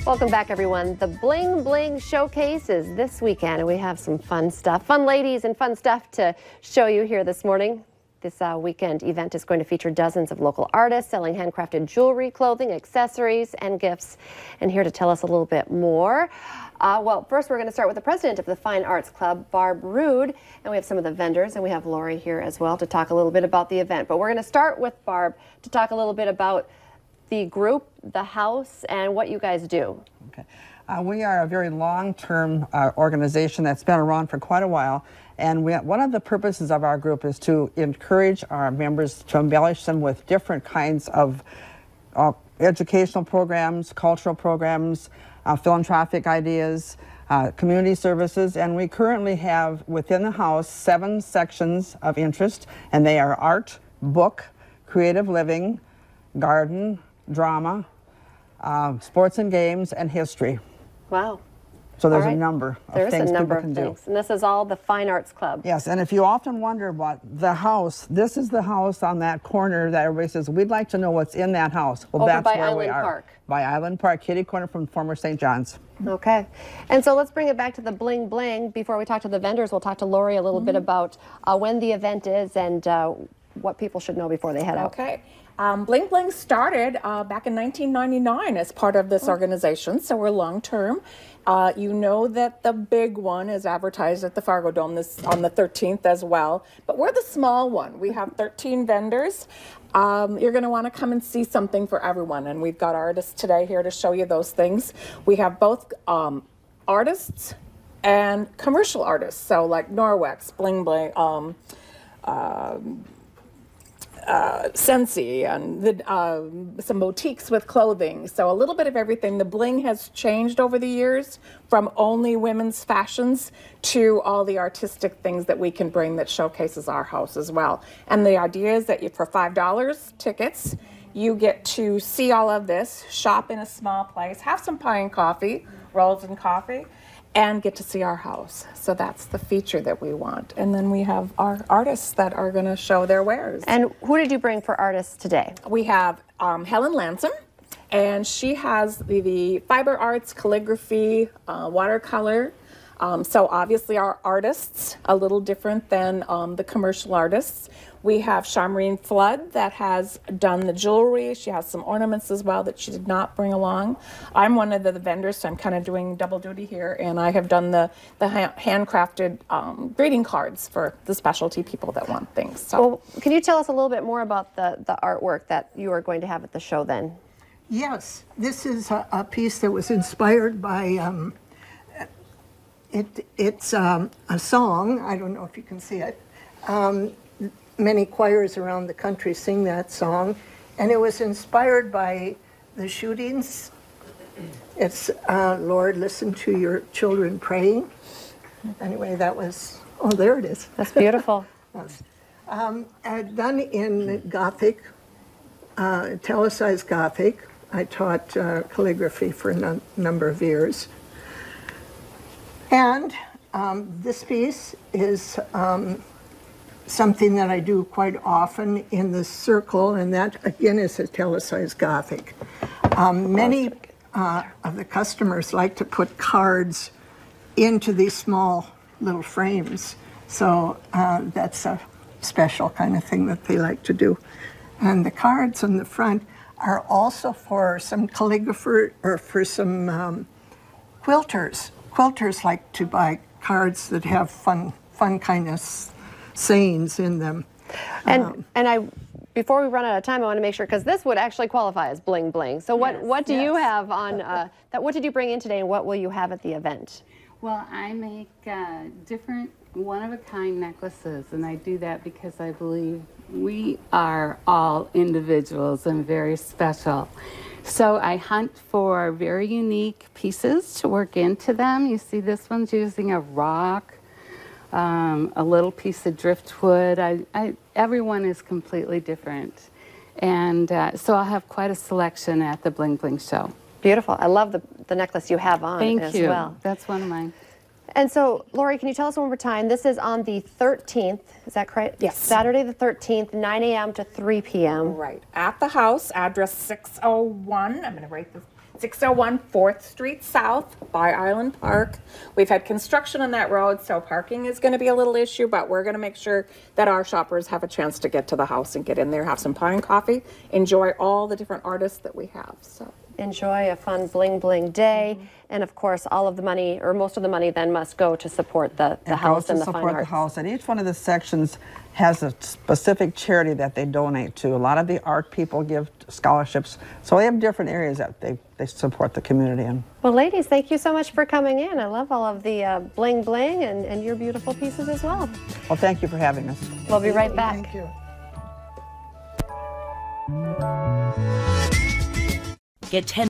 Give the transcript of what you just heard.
Welcome back, everyone. The Bling Bling Showcase is this weekend, and we have some fun stuff, fun ladies and fun stuff to show you here this morning. This weekend event is going to feature dozens of local artists selling handcrafted jewelry, clothing, accessories, and gifts. And here to tell us a little bit more, well, first we're going to start with the president of the Fine Arts Club, Barb Rude, and we have some of the vendors, and we have Lori here as well to talk a little bit about the event. But we're going to start with Barb to talk a little bit about the group, the house, and what you guys do. Okay. We are a very long-term organization that's been around for quite a while, and one of the purposes of our group is to encourage our members to embellish them with different kinds of educational programs, cultural programs, philanthropic ideas, community services, and we currently have within the house 7 sections of interest, and they are art, book, creative living, garden, drama, sports and games, and history. Wow. So there's a number of things people can do. And this is all the Fine Arts Club. Yes, and if you often wonder about the house, this is the house on that corner that everybody says, we'd like to know what's in that house. Well, over that's by where Island we are. Park. By Island Park, kitty corner from former St. John's. Okay. And so let's bring it back to the Bling Bling. Before we talk to the vendors, we'll talk to Lori a little bit about when the event is and what people should know before they head out. Okay. Bling Bling started back in 1999 as part of this organization, so we're long-term. You know that the big one is advertised at the Fargo Dome on the 13th as well, but we're the small one. We have 13 vendors. You're going to want to come and see something for everyone, and we've got artists today here to show you those things. We have both artists and commercial artists, so like Norwex, Bling Bling, Sensi, and some boutiques with clothing. So a little bit of everything. The bling has changed over the years from only women's fashions to all the artistic things that we can bring that showcases our house as well. And the idea is that for $5 tickets, you get to see all of this, shop in a small place, have some pie and coffee, rolls and coffee, and get to see our house. So that's the feature that we want. And then we have our artists that are going to show their wares. And who did you bring for artists today? We have Helen Lansom, and she has the fiber arts, calligraphy, watercolor. So obviously our artists, a little different than the commercial artists. We have Charmarine Flood that has done the jewelry. She has some ornaments as well that she did not bring along. I'm one of the vendors, so I'm kind of doing double duty here, and I have done the handcrafted greeting cards for the specialty people that want things. So. Well, can you tell us a little bit more about the artwork that you are going to have at the show then? Yes, this is a piece that was inspired by, it's a song. I don't know if you can see it. Many choirs around the country sing that song, and it was inspired by the shootings. It's Lord, listen to your children praying. Anyway, that was, oh, there it is. That's beautiful. Yes. Done in Gothic, italicized Gothic. I taught calligraphy for a number of years. And this piece is something that I do quite often in the circle, and that again is italicized Gothic. Many of the customers like to put cards into these small little frames, so that's a special kind of thing that they like to do. And the cards on the front are also for some calligrapher or for some quilters. Quilters like to buy cards that have fun kind of sayings in them. And before we run out of time, I want to make sure, because this would actually qualify as Bling Bling. So what do you have on that? What did you bring in today, and what will you have at the event? Well, I make different one-of-a-kind necklaces, and I do that because I believe we are all individuals and very special. So I hunt for very unique pieces to work into them. You see this one's using a rock, a little piece of driftwood. Everyone is completely different. And so I'll have quite a selection at the Bling Bling show. Beautiful. I love the necklace you have on as well. That's one of mine. And so, Lori, can you tell us one more time? This is on the 13th, is that correct? Yes. Saturday the 13th, 9 a.m. to 3 p.m. Right. At the house, address 601. I'm going to write this 601 4th Street South by Island Park. We've had construction on that road, so parking is going to be a little issue, but we're going to make sure that our shoppers have a chance to get to the house and get in there, have some pie and coffee, enjoy all the different artists that we have. So enjoy a fun Bling Bling day. And of course, all of the money, or most of the money, then must go to support the house and the fine arts. The house, and each one of the sections has a specific charity that they donate to. A lot of the art people give scholarships, so they have different areas that they support the community in. Well, ladies, thank you so much for coming in. I love all of the Bling Bling and your beautiful pieces as well. Well, thank you for having us. We'll be right back. Thank you. Get 10